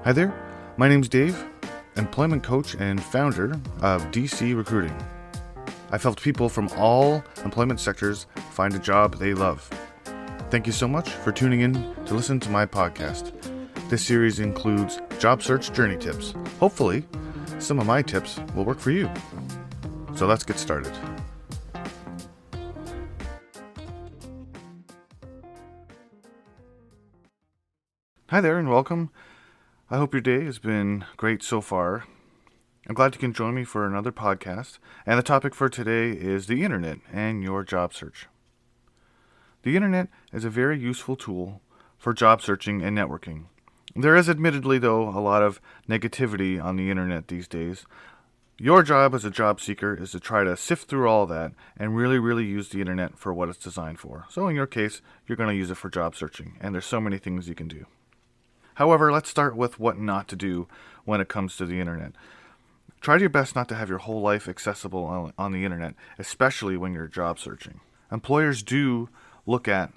Hi there, my name's Dave, employment coach and founder of DC Recruiting. I've helped people from all employment sectors find a job they love. Thank you so much for tuning in to listen to my podcast. This series includes job search journey tips. Hopefully, some of my tips will work for you. So let's get started. Hi there and welcome. I hope your day has been great so far. I'm glad you can join me for another podcast, and the topic for today is the internet and your job search. The internet is a very useful tool for job searching and networking. There is admittedly, though, a lot of negativity on the internet these days. Your job as a job seeker is to try to sift through all that and really use the internet for what it's designed for. So in your case, you're going to use it for job searching, and there's so many things you can do. However, let's start with what not to do when it comes to the internet. Try your best not to have your whole life accessible on the internet, especially when you're job searching. Employers do look at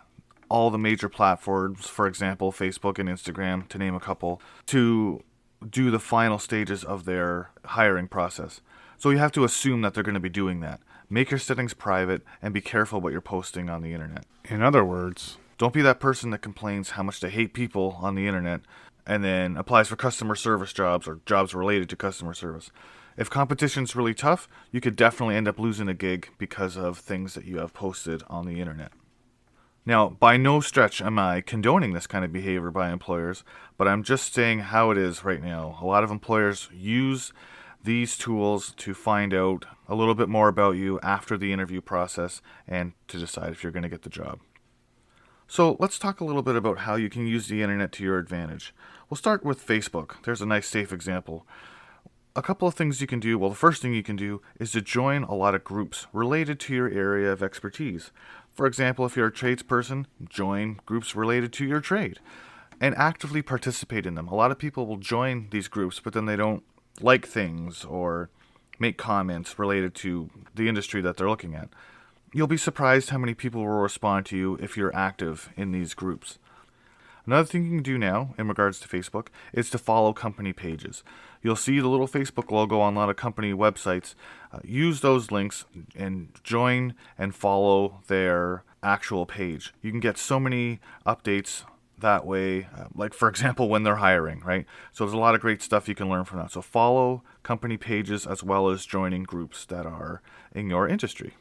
all the major platforms, for example, Facebook and Instagram, to name a couple, to do the final stages of their hiring process. So you have to assume that they're going to be doing that. Make your settings private and be careful what you're posting on the internet. In other words, don't be that person that complains how much they hate people on the internet and then applies for customer service jobs or jobs related to customer service. If competition's really tough, you could definitely end up losing a gig because of things that you have posted on the internet. Now, by no stretch am I condoning this kind of behavior by employers, but I'm just saying how it is right now. A lot of employers use these tools to find out a little bit more about you after the interview process and to decide if you're going to get the job. So let's talk a little bit about how you can use the internet to your advantage. We'll start with Facebook. There's a nice safe example. A couple of things you can do. Well, the first thing you can do is to join a lot of groups related to your area of expertise. For example, if you're a tradesperson, join groups related to your trade and actively participate in them. A lot of people will join these groups, but then they don't like things or make comments related to the industry that they're looking at. You'll be surprised how many people will respond to you if you're active in these groups. Another thing you can do now in regards to Facebook is to follow company pages. You'll see the little Facebook logo on a lot of company websites. Use those links and join and follow their actual page. You can get so many updates that way, like for example when they're hiring, right? So there's a lot of great stuff you can learn from that. So follow company pages as well as joining groups that are in your industry.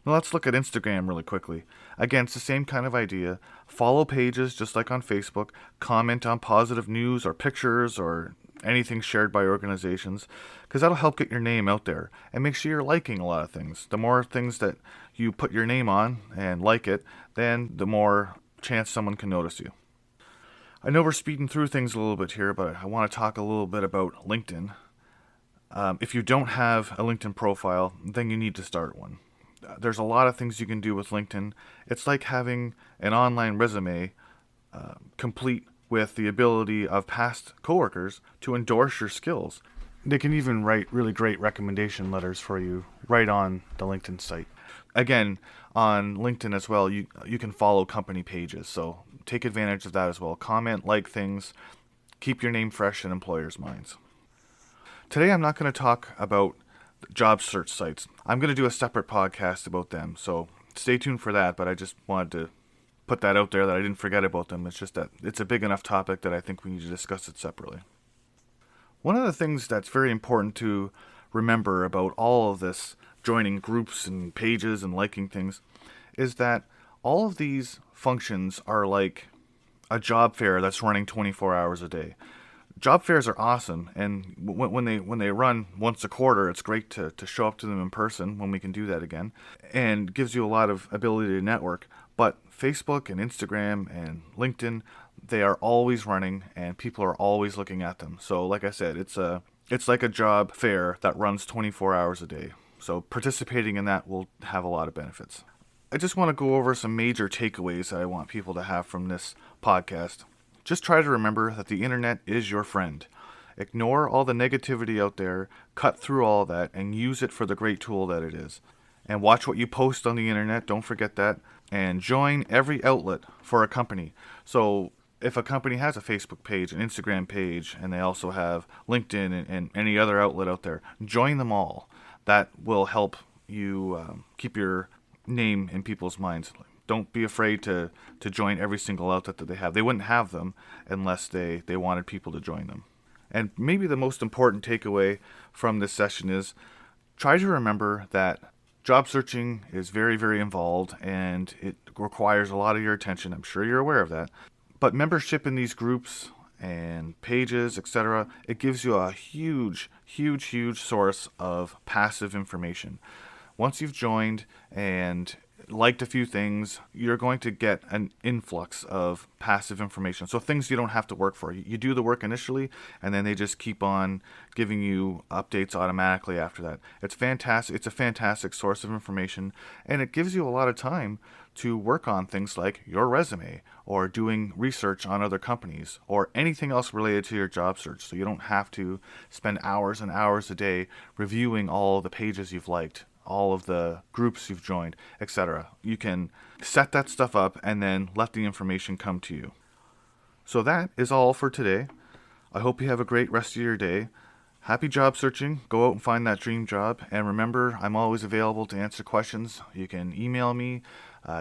Now let's look at Instagram really quickly. Again, it's the same kind of idea. Follow pages just like on Facebook. Comment on positive news or pictures or anything shared by organizations, because that'll help get your name out there. And make sure you're liking a lot of things. The more things that you put your name on and like it, then the more chance someone can notice you. I know we're speeding through things a little bit here, but I want to talk a little bit about LinkedIn. If you don't have a LinkedIn profile, then you need to start one. There's a lot of things you can do with LinkedIn. It's like having an online resume complete with the ability of past coworkers to endorse your skills. They can even write really great recommendation letters for you right on the LinkedIn site. Again, on LinkedIn as well, you can follow company pages, so take advantage of that as well. Comment, like things, keep your name fresh in employers' minds. Today I'm not going to talk about job search sites. I'm going to do a separate podcast about them, so stay tuned for that, but I just wanted to put that out there that I didn't forget about them. It's just that it's a big enough topic that I think we need to discuss it separately. One of the things that's very important to remember about all of this, joining groups and pages and liking things, is that all of these functions are like a job fair that's running 24 hours a day. Job fairs are awesome, and when they run once a quarter, it's great to show up to them in person when we can do that again, and gives you a lot of ability to network. But Facebook and Instagram and LinkedIn, they are always running, and people are always looking at them. So like I said, it's like a job fair that runs 24 hours a day. So participating in that will have a lot of benefits. I just want to go over some major takeaways that I want people to have from this podcast. Just try to remember that the internet is your friend. Ignore all the negativity out there, cut through all that, and use it for the great tool that it is. And watch what you post on the internet, don't forget that. And join every outlet for a company. So if a company has a Facebook page, an Instagram page, and they also have LinkedIn and any other outlet out there, join them all. That will help you keep your name in people's minds. Don't be afraid to join every single outlet that they have. They wouldn't have them unless they wanted people to join them. And maybe the most important takeaway from this session is try to remember that job searching is very, very involved and it requires a lot of your attention. I'm sure you're aware of that. But membership in these groups and pages, etc., it gives you a huge, huge, huge source of passive information. Once you've joined and liked a few things, you're going to get an influx of passive information. So things you don't have to work for. You do the work initially, and then they just keep on giving you updates automatically after that. It's fantastic. It's a fantastic source of information, and it gives you a lot of time to work on things like your resume or doing research on other companies or anything else related to your job search. So you don't have to spend hours and hours a day reviewing all the pages you've liked, all of the groups you've joined, etc. You can set that stuff up and then let the information come to you. So that is all for today. I hope you have a great rest of your day. Happy job searching. Go out and find that dream job. And remember, I'm always available to answer questions. You can email me,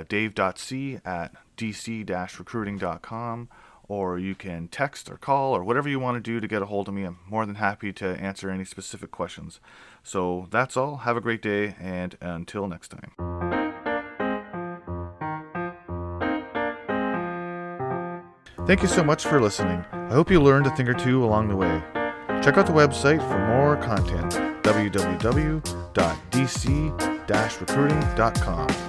dave.c at dc-recruiting.com, or you can text or call or whatever you want to do to get a hold of me. I'm more than happy to answer any specific questions. So that's all. Have a great day, and until next time. Thank you so much for listening. I hope you learned a thing or two along the way. Check out the website for more content, www.dc-recruiting.com.